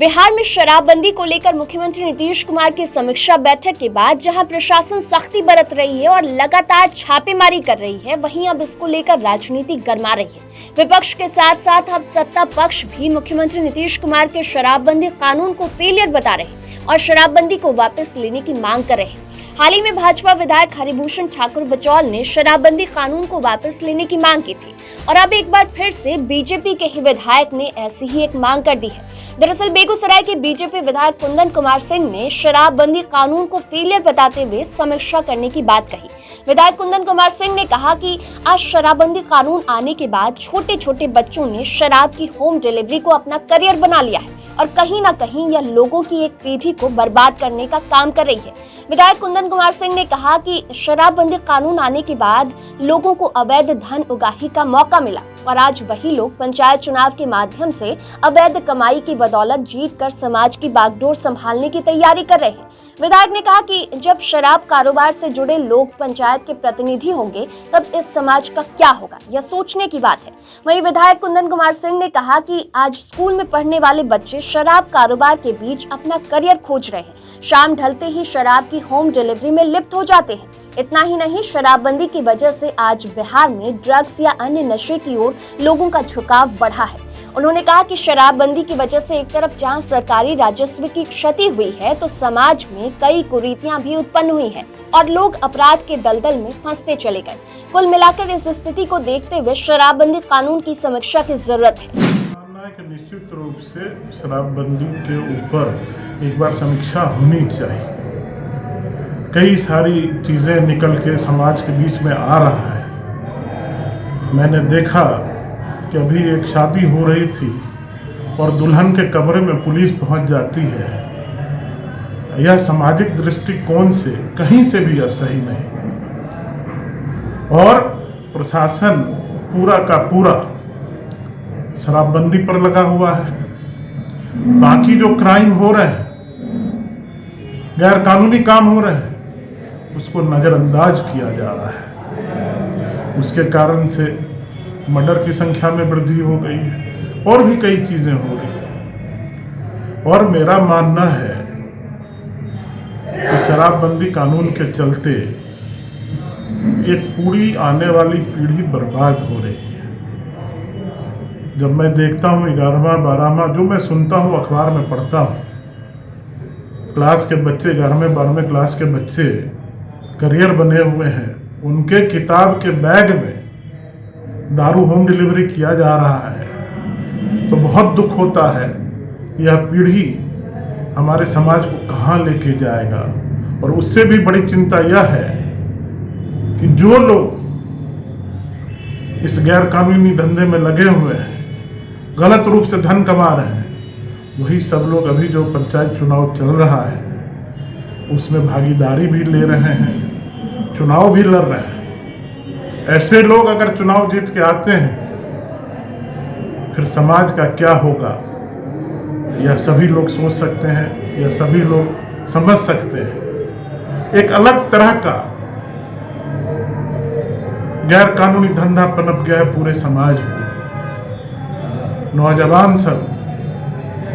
बिहार में शराबबंदी को लेकर मुख्यमंत्री नीतीश कुमार की समीक्षा बैठक के बाद जहां प्रशासन सख्ती बरत रही है और लगातार छापेमारी कर रही है, वहीं अब इसको लेकर राजनीति गरमा रही है। विपक्ष के साथ साथ अब सत्ता पक्ष भी मुख्यमंत्री नीतीश कुमार के शराबबंदी कानून को फेलियर बता रहे हैं और शराबबंदी को वापस लेने की मांग कर रहे हैं। हाल ही में भाजपा विधायक हरिभूषण ठाकुर बचौल ने शराबबंदी कानून को वापस लेने की मांग की थी और अब एक बार फिर से बीजेपी के ही विधायक ने ऐसी ही एक मांग कर दी है। दरअसल बेगूसराय के बीजेपी विधायक कुंदन कुमार सिंह ने शराबबंदी कानून को फेलियर बताते हुए समीक्षा करने की बात कही। विधायक कुंदन कुमार सिंह ने कहा कि आज शराबबंदी कानून आने के बाद छोटे छोटे बच्चों ने शराब की होम डिलीवरी को अपना करियर बना लिया है और कहीं ना कहीं यह लोगों की एक पीढ़ी को बर्बाद करने का काम कर रही है। विधायक कुंदन कुमार सिंह ने कहा कि शराबबंदी कानून आने के बाद लोगों को अवैध धन उगाही का मौका मिला और आज वही लोग पंचायत चुनाव के माध्यम से अवैध कमाई की बदौलत जीत कर समाज की बागडोर संभालने की तैयारी कर रहे हैं। विधायक ने कहा कि जब शराब कारोबार से जुड़े लोग पंचायत के प्रतिनिधि होंगे तब इस समाज का क्या होगा, यह सोचने की बात है। वहीं विधायक कुंदन कुमार सिंह ने कहा कि आज स्कूल में पढ़ने वाले बच्चे शराब कारोबार के बीच अपना करियर खोज रहे हैं। शाम ढलते ही शराब की होम डिलीवरी में लिप्त हो जाते हैं। इतना ही नहीं, शराबबंदी की वजह से आज बिहार में ड्रग्स या अन्य नशे की ओर लोगों का झुकाव बढ़ा है। उन्होंने कहा कि शराबबंदी की वजह से एक तरफ जहां सरकारी राजस्व की क्षति हुई है तो समाज में कई कुरीतियां भी उत्पन्न हुई हैं और लोग अपराध के दलदल में फंसते चले गए। कुल मिलाकर इस स्थिति को देखते हुए शराबबंदी कानून की समीक्षा की जरूरत है। निश्चित रूप से शराबबंदी के ऊपर एक बार समीक्षा होनी चाहिए। कई सारी चीज़ें निकल के समाज के बीच में आ रहा है। मैंने देखा कि अभी एक शादी हो रही थी और दुल्हन के कमरे में पुलिस पहुंच जाती है। यह सामाजिक दृष्टिकोण से कहीं से भी सही नहीं और प्रशासन पूरा का पूरा शराबबंदी पर लगा हुआ है। बाकी जो क्राइम हो रहे हैं, गैर कानूनी काम हो रहे हैं, उसको नज़रअंदाज किया जा रहा है। उसके कारण से मर्डर की संख्या में वृद्धि हो गई है और भी कई चीज़ें हो रही हैं। और मेरा मानना है कि शराबबंदी कानून के चलते एक पूरी आने वाली पीढ़ी बर्बाद हो रही है। जब मैं देखता हूँ 11वां 12वां, जो मैं सुनता हूँ अखबार में पढ़ता हूँ, क्लास के बच्चे 11वें 12वें क्लास के बच्चे करियर बने हुए हैं, उनके किताब के बैग में दारू होम डिलीवरी किया जा रहा है, तो बहुत दुख होता है। यह पीढ़ी हमारे समाज को कहाँ लेके जाएगा। और उससे भी बड़ी चिंता यह है कि जो लोग इस गैर कानूनी धंधे में लगे हुए हैं, गलत रूप से धन कमा रहे हैं, वही सब लोग अभी जो पंचायत चुनाव चल रहा है उसमें भागीदारी भी ले रहे हैं, चुनाव भी लड़ रहे हैं। ऐसे लोग अगर चुनाव जीत के आते हैं फिर समाज का क्या होगा, यह सभी लोग सोच सकते हैं, यह सभी लोग समझ सकते हैं। एक अलग तरह का गैर कानूनी धंधा पनप गया है पूरे समाज में। नौजवान सब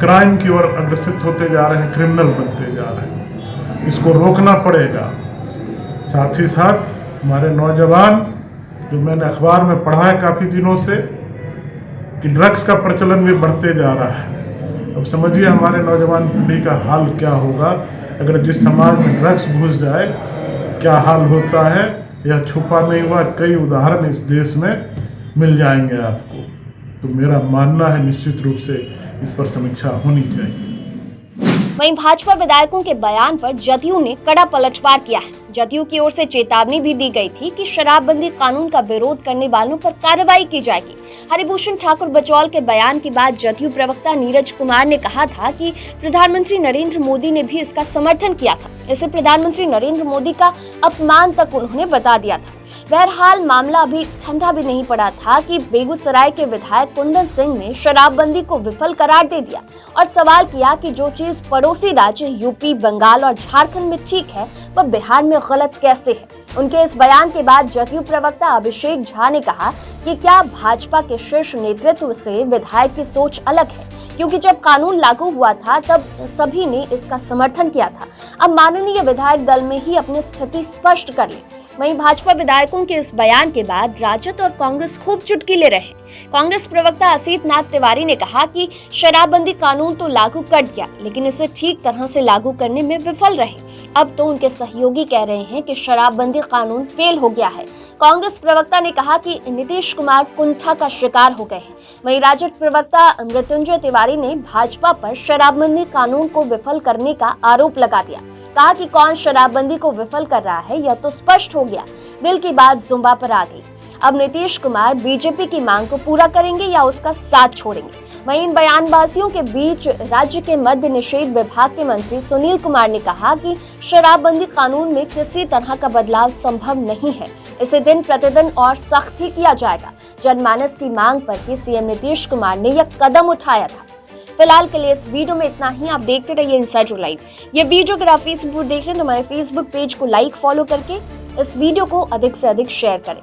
क्राइम की ओर अग्रसित होते जा रहे हैं, क्रिमिनल बनते जा रहे हैं। इसको रोकना पड़ेगा। साथ ही साथ हमारे नौजवान, जो मैंने अखबार में पढ़ा है काफ़ी दिनों से कि ड्रग्स का प्रचलन भी बढ़ते जा रहा है। अब समझिए हमारे नौजवान पीढ़ी का हाल क्या होगा अगर जिस समाज में ड्रग्स घुस जाए, क्या हाल होता है। यह छुपा नहीं हुआ, कई उदाहरण इस देश में मिल जाएंगे आपको। तो मेरा मानना है निश्चित रूप से इस पर समीक्षा होनी चाहिए। वहीं भाजपा विधायकों के बयान पर जदयू ने कड़ा पलटवार किया है। जदयू की ओर से चेतावनी भी दी गई थी कि शराबबंदी कानून का विरोध करने वालों पर कार्रवाई की जाएगी। हरिभूषण ठाकुर बचौल के बयान के बाद जदयू प्रवक्ता नीरज कुमार ने कहा था कि प्रधानमंत्री नरेंद्र मोदी ने भी इसका समर्थन किया था। इसे प्रधानमंत्री नरेंद्र मोदी का अपमान तक उन्होंने बता दिया था। बहरहाल मामला अभी ठंडा भी नहीं पड़ा था कि बेगूसराय के विधायक कुंदन सिंह ने शराबबंदी को विफल करार दे दिया और सवाल किया कि जो चीज पड़ोसी राज्य यूपी, बंगाल और झारखंड में ठीक है वह बिहार में गलत कैसे है। उनके इस बयान के बाद जदयू प्रवक्ता अभिषेक झा ने कहा कि क्या भाजपा के शीर्ष नेतृत्व से विधायक की सोच अलग है, क्योंकि जब कानून लागू हुआ था तब सभी ने इसका समर्थन किया था। अब माननीय विधायक दल में ही अपनी स्थिति स्पष्ट कर ले। वहीं भाजपा विधायकों के इस बयान के बाद राजद और कांग्रेस खूब चुटकीले रहे। कांग्रेस प्रवक्ता असीत नाथ तिवारी ने कहा कि शराबबंदी कानून तो लागू कर दिया, लेकिन इसे ठीक तरह से लागू करने में विफल रहे। अब तो उनके सहयोगी कह रहे हैं कि शराबबंदी कानून फेल हो गया है। कांग्रेस प्रवक्ता ने कहा कि नीतीश कुमार कुंठा का शिकार हो गए हैं। वहीं राजद प्रवक्ता मृत्युंजय तिवारी ने भाजपा पर शराबबंदी कानून को विफल करने का आरोप लगा दिया। कहा कि कौन शराबबंदी को विफल कर रहा है यह तो स्पष्ट हो गया। दिल की बात जुबां पर आ गई। अब नीतीश कुमार बीजेपी की मांग को पूरा करेंगे या उसका साथ छोड़ेंगे। वहीं इन बयानबाजियों के बीच राज्य के मद्य निषेध विभाग के मंत्री सुनील कुमार ने कहा कि शराबबंदी कानून में किसी तरह का बदलाव संभव नहीं है। इसे दिन प्रतिदिन और सख्त ही किया जाएगा। जनमानस की मांग पर ही सीएम नीतीश कुमार ने यह कदम उठाया था। फिलहाल के लिए इस वीडियो में इतना ही। आप देखते रहिए इनसाइडर लाइव। ये वीडियो अगर आप फेसबुक देख रहे हैं तो हमारे फेसबुक पेज को लाइक, फॉलो करके इस वीडियो को अधिक से अधिक शेयर करें।